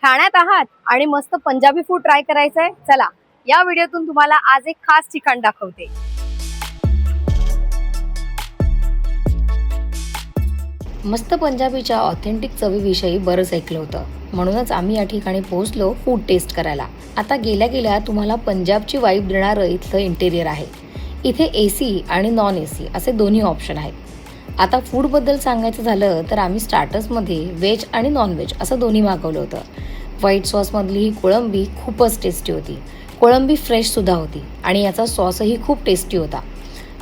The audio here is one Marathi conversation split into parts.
ठाण्यात आहात आणि मस्त पंजाबी फूड ट्राय करायचंय, चला या व्हिडिओतून तुम्हाला आज एक खास ठिकाण दाखवते। मस्त पंजाबीच्या ऑथेंटिक चवीविषयी बरंच ऐकलं होतं, म्हणूनच आम्ही या ठिकाणी पोहोचलो फूड टेस्ट करायला। आता गेल्या गेल्या तुम्हाला पंजाबची वाईब देणारं इथलं इंटेरियर आहे। इथे एसी आणि नॉन एसी असे दोन्ही ऑप्शन आहेत। आता फूडबद्दल सांगायचं झालं तर आम्ही स्टार्टर्समध्ये व्हेज आणि नॉन व्हेज असं दोन्ही मागवलं होतं। व्हाईट सॉसमधली ही कोळंबी खूपच टेस्टी होती। कोळंबी फ्रेशसुद्धा होती आणि याचा सॉसही खूप टेस्टी होता।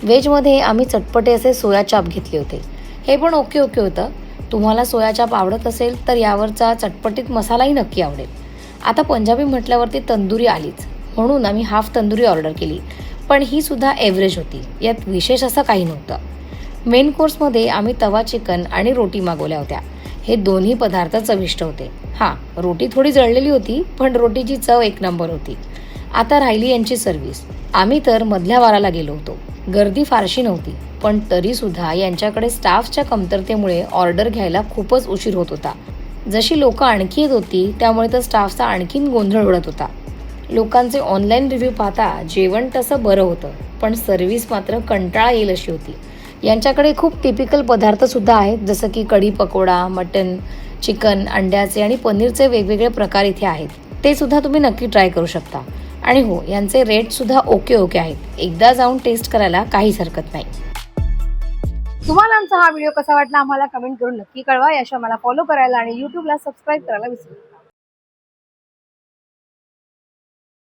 व्हेजमध्ये आम्ही चटपटे असे सोया चाप घेतले होते, हे पण ओके होतं। तुम्हाला सोया चाप आवडत असेल तर यावरचा चटपटीत मसालाही नक्की आवडेल। आता पंजाबी म्हटल्यावरती तंदुरी आलीच, म्हणून आम्ही हाफ तंदुरी ऑर्डर केली, पण ही सुद्धा एव्हरेज होती, यात विशेष असं काही नव्हतं। मेन कोर्समध्ये आम्ही तवा चिकन आणि रोटी मागवल्या होत्या। हे दोन्ही पदार्थ चविष्ट होते। रोटी थोडी जळलेली होती, पण रोटीची चव एक नंबर होती। आता राहिली यांची सर्व्हिस। आम्ही तर मधल्या वाराला गेलो होतो, गर्दी फारशी नव्हती, पण तरीसुद्धा यांच्याकडे स्टाफच्या कमतरतेमुळे ऑर्डर घ्यायला खूपच उशीर होत होता। जशी लोक आणखी येत होती त्यामुळे तर स्टाफचा आणखीन गोंधळ उडत होता। लोकांचे ऑनलाईन रिव्ह्यू पाहता जेवण तसं बरं होतं, पण सर्व्हिस मात्र कंटाळा येईल अशी होती। यांच्याकडे खूप टिपिकल पदार्थसुद्धा आहेत, जसं की कढी पकोडा, मटन, चिकन, अंड्याचे आणि पनीरचे वेगवेगळे प्रकार इथे आहेत। ते सुद्धा तुम्ही नक्की ट्राय करू शकता। आणि हो, यांचे रेटसुद्धा ओके आहेत। एकदा जाऊन टेस्ट करायला काहीच हरकत नाही। तुम्हाला आमचा हा व्हिडिओ कसा वाटला आम्हाला कमेंट करून नक्की कळवा। याशिवाय मला फॉलो करायला आणि यूट्यूबला सबस्क्राईब करायला विसरू नका।